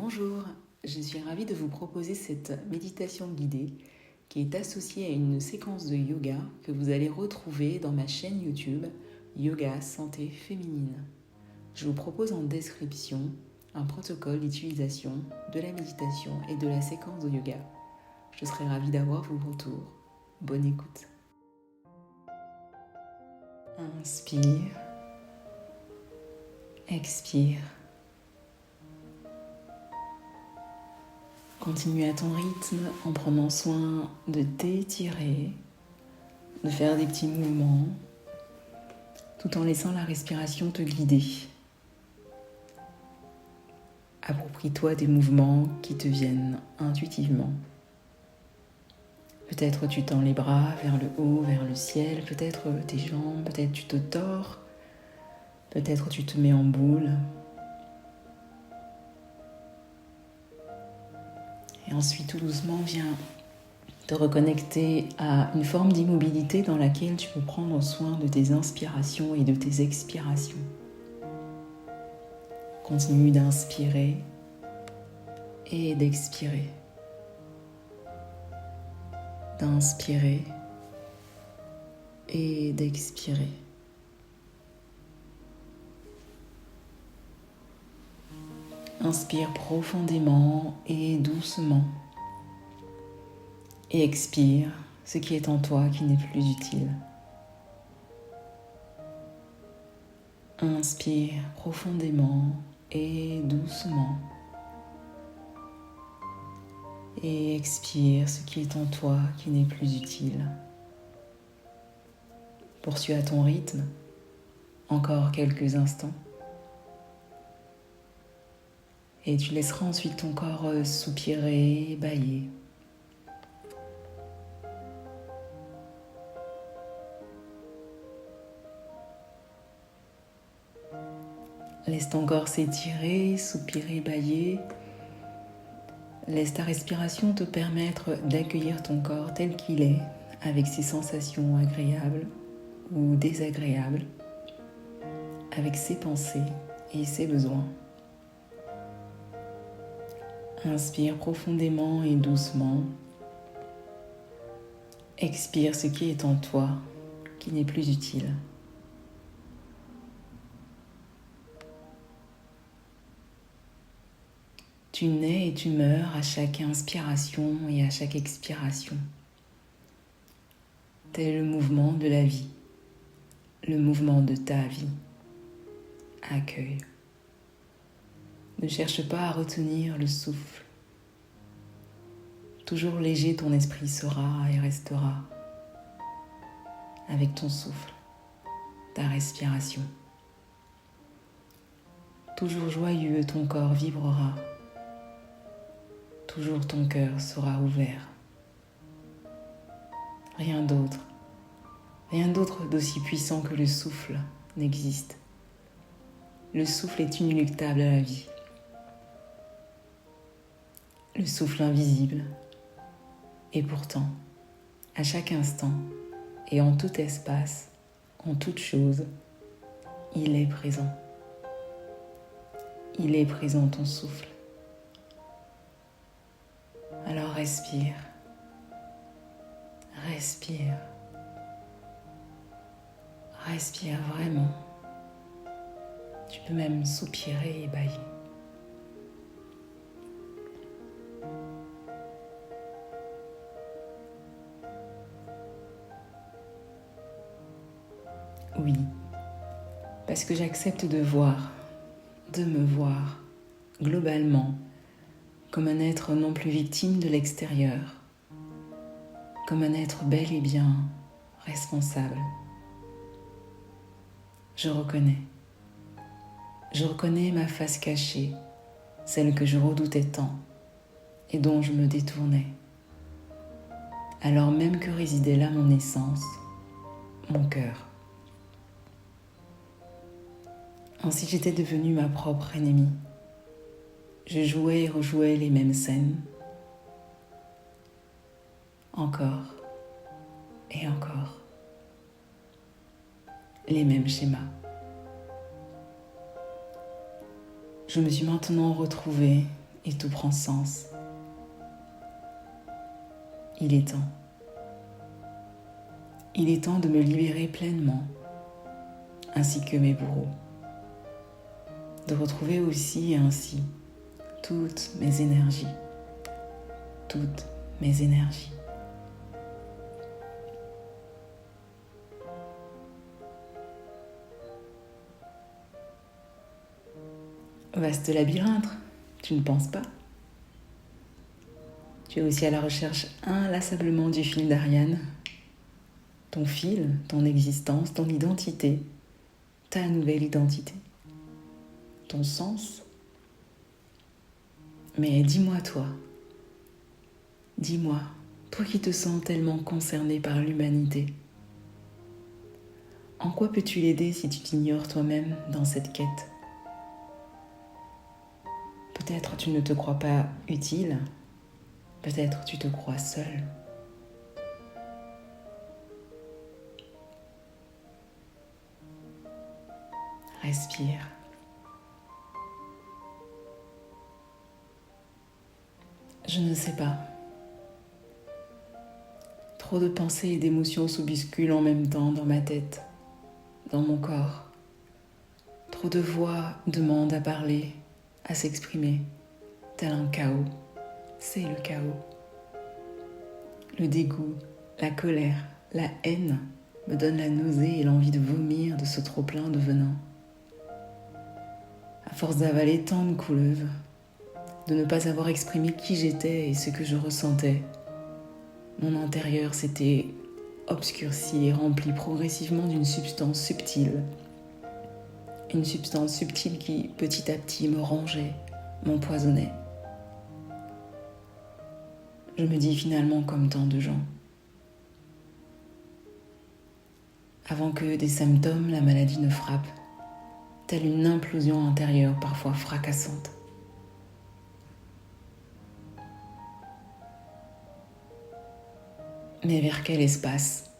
Bonjour, je suis ravie de vous proposer cette méditation guidée qui est associée à une séquence de yoga que vous allez retrouver dans ma chaîne YouTube Yoga Santé Féminine. Je vous propose en description un protocole d'utilisation de la méditation et de la séquence de yoga. Je serai ravie d'avoir vos retours. Bonne écoute. Inspire, expire. Continue à ton rythme en prenant soin de t'étirer, de faire des petits mouvements, tout en laissant la respiration te guider. Approprie-toi des mouvements qui te viennent intuitivement. Peut-être tu tends les bras vers le haut, vers le ciel, peut-être tes jambes, peut-être tu te tords, peut-être tu te mets en boule. Et ensuite, tout doucement, viens te reconnecter à une forme d'immobilité dans laquelle tu peux prendre soin de tes inspirations et de tes expirations. Continue d'inspirer et d'expirer. D'inspirer et d'expirer. Inspire profondément et doucement. Et expire ce qui est en toi qui n'est plus utile. Inspire profondément et doucement. Et expire ce qui est en toi qui n'est plus utile. Poursuis à ton rythme, encore quelques instants. Et tu laisseras ensuite ton corps soupirer, bâiller. Laisse ton corps s'étirer, soupirer, bâiller. Laisse ta respiration te permettre d'accueillir ton corps tel qu'il est, avec ses sensations agréables ou désagréables, avec ses pensées et ses besoins. Inspire profondément et doucement. Expire ce qui est en toi, qui n'est plus utile. Tu nais et tu meurs à chaque inspiration et à chaque expiration. Tel le mouvement de la vie, le mouvement de ta vie. Accueille. Ne cherche pas à retenir le souffle. Toujours léger ton esprit sera et restera avec ton souffle, ta respiration. Toujours joyeux, ton corps vibrera. Toujours ton cœur sera ouvert. Rien d'autre d'aussi puissant que le souffle n'existe. Le souffle est inéluctable à la vie. Le souffle invisible. Et pourtant, à chaque instant et en tout espace, en toute chose, il est présent. Il est présent ton souffle. Alors respire. Respire. Respire vraiment. Tu peux même soupirer et bâiller. Oui, parce que j'accepte de me voir, globalement, comme un être non plus victime de l'extérieur, comme un être bel et bien responsable. Je reconnais ma face cachée, celle que je redoutais tant et dont je me détournais, alors même que résidait là mon essence, mon cœur. Ainsi j'étais devenue ma propre ennemie. Je jouais et rejouais les mêmes scènes, encore et encore, les mêmes schémas. Je me suis maintenant retrouvée et tout prend sens. Il est temps. Il est temps de me libérer pleinement, ainsi que mes bourreaux. De retrouver aussi et ainsi toutes mes énergies. Toutes mes énergies. Vaste labyrinthe, tu ne penses pas? Tu es aussi à la recherche inlassablement du fil d'Ariane. Ton fil, ton existence, ton identité, ta nouvelle identité, ton sens. Mais dis-moi toi, toi qui te sens tellement concerné par l'humanité, en quoi peux-tu l'aider si tu t'ignores toi-même dans cette quête? Peut-être tu ne te crois pas utile, peut-être tu te crois seul. Respire. Je ne sais pas. Trop de pensées et d'émotions se bousculent en même temps dans ma tête, dans mon corps. Trop de voix demandent à parler, à s'exprimer, tel un chaos. C'est le chaos. Le dégoût, la colère, la haine me donnent la nausée et l'envie de vomir de ce trop-plein de venin. À force d'avaler tant de couleuvres, de ne pas avoir exprimé qui j'étais et ce que je ressentais, mon intérieur s'était obscurci et rempli progressivement d'une substance subtile. Une substance subtile qui, petit à petit, me rongeait, m'empoisonnait. Je me dis finalement comme tant de gens. Avant que des symptômes, la maladie ne frappe, telle une implosion intérieure parfois fracassante. Mais vers quel espace,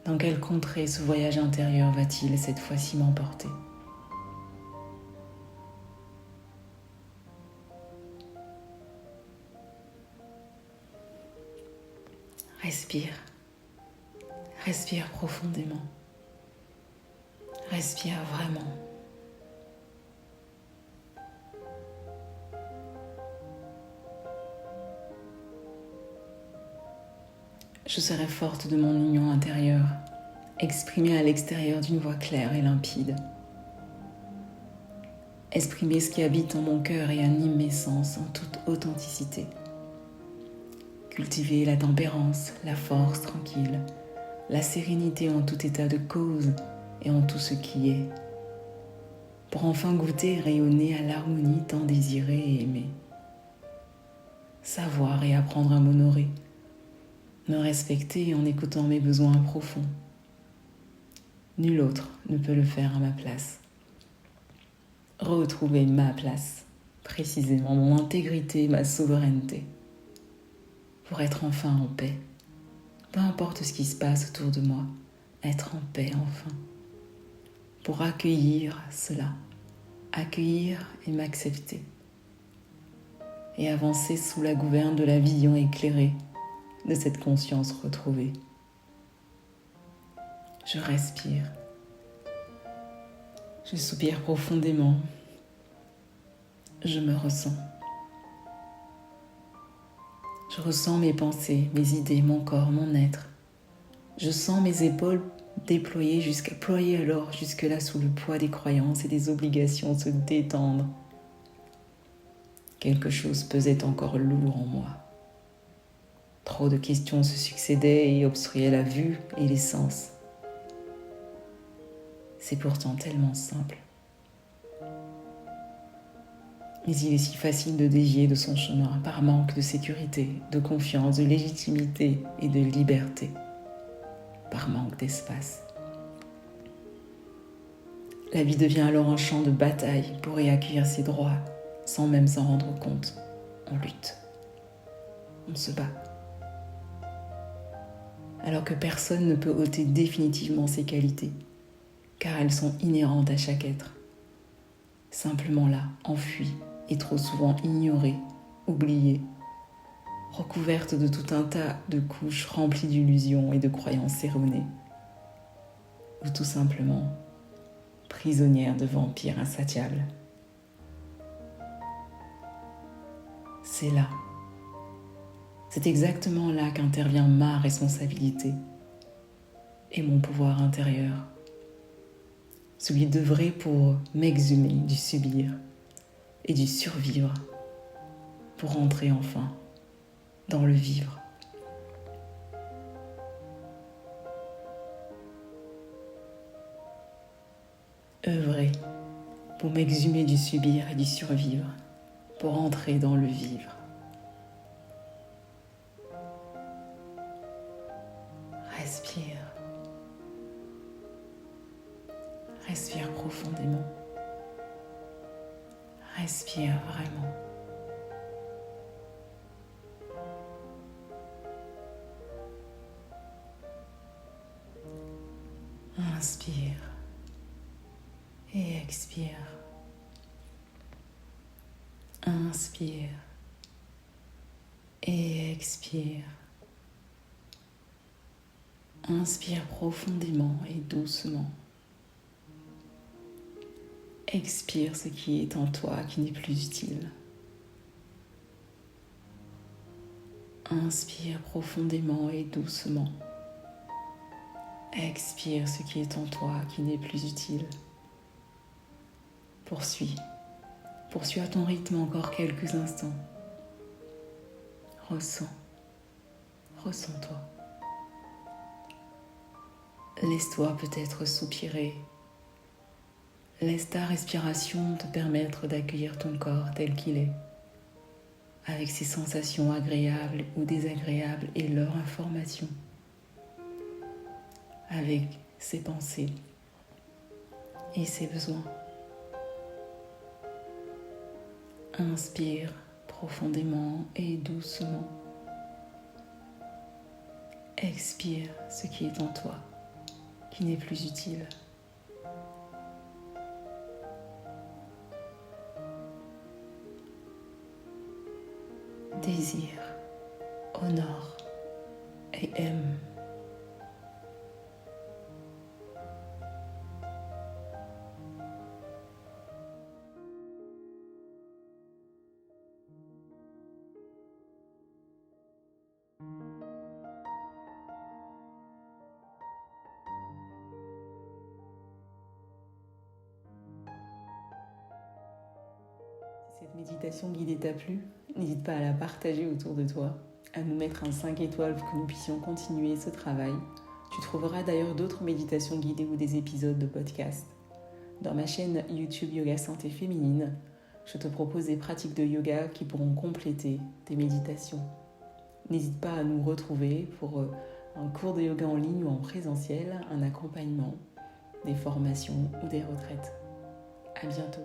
dans quelle contrée ce voyage intérieur va-t-il cette fois-ci m'emporter? Respire. Respire profondément. Respire vraiment. Je serai forte de mon union intérieure, exprimée à l'extérieur d'une voix claire et limpide. Exprimer ce qui habite en mon cœur et anime mes sens en toute authenticité. Cultiver la tempérance, la force tranquille, la sérénité en tout état de cause et en tout ce qui est, pour enfin goûter et rayonner à l'harmonie tant désirée et aimée. Savoir et apprendre à m'honorer, me respecter en écoutant mes besoins profonds. Nul autre ne peut le faire à ma place. Retrouver ma place, précisément mon intégrité, ma souveraineté, pour être enfin en paix. Peu importe ce qui se passe autour de moi, être en paix enfin. Pour accueillir cela, accueillir et m'accepter. Et avancer sous la gouverne de la vision éclairée de cette conscience retrouvée. Je respire. Je soupire profondément. Je me ressens. Je ressens mes pensées, mes idées, mon corps, mon être. Je sens mes épaules déployées jusque-là sous le poids des croyances et des obligations se détendre. Quelque chose pesait encore lourd en moi. Trop de questions se succédaient et obstruaient la vue et les sens. C'est pourtant tellement simple. Mais il est si facile de dévier de son chemin par manque de sécurité, de confiance, de légitimité et de liberté, par manque d'espace. La vie devient alors un champ de bataille pour y accueillir ses droits, sans même s'en rendre compte. On lutte, on se bat. Alors que personne ne peut ôter définitivement ses qualités, car elles sont inhérentes à chaque être. Simplement là, enfuies, et trop souvent ignorée, oubliée, recouverte de tout un tas de couches remplies d'illusions et de croyances erronées, ou tout simplement prisonnière de vampires insatiables. C'est là, c'est exactement là qu'intervient ma responsabilité et mon pouvoir intérieur, celui d'œuvrer pour m'exhumer du subir et du survivre, pour entrer enfin dans le vivre. Œuvrer pour m'exhumer du subir et du survivre, pour entrer dans le vivre. Respire. Respire profondément. Respire vraiment. Inspire et expire. Inspire et expire. Inspire profondément et doucement. Expire ce qui est en toi qui n'est plus utile. Inspire profondément et doucement. Expire ce qui est en toi qui n'est plus utile. Poursuis. Poursuis à ton rythme encore quelques instants. Ressens. Ressens-toi. Laisse-toi peut-être soupirer. Laisse ta respiration te permettre d'accueillir ton corps tel qu'il est, avec ses sensations agréables ou désagréables et leurs informations, avec ses pensées et ses besoins. Inspire profondément et doucement. Expire ce qui est en toi, qui n'est plus utile. Désire, honore et aime. Si cette méditation guidée t'a plu, n'hésite pas à la partager autour de toi, à nous mettre un 5 étoiles pour que nous puissions continuer ce travail. Tu trouveras d'ailleurs d'autres méditations guidées ou des épisodes de podcast. Dans ma chaîne YouTube Yoga Santé Féminine, je te propose des pratiques de yoga qui pourront compléter tes méditations. N'hésite pas à nous retrouver pour un cours de yoga en ligne ou en présentiel, un accompagnement, des formations ou des retraites. À bientôt.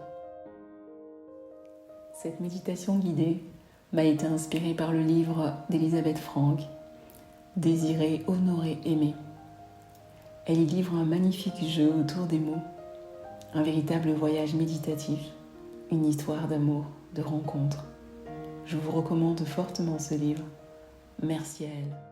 Cette méditation guidée m'a été inspirée par le livre d'Elisabeth Frank, Désirer, honorer, aimer. Elle y livre un magnifique jeu autour des mots, un véritable voyage méditatif, une histoire d'amour, de rencontre. Je vous recommande fortement ce livre. Merci à elle.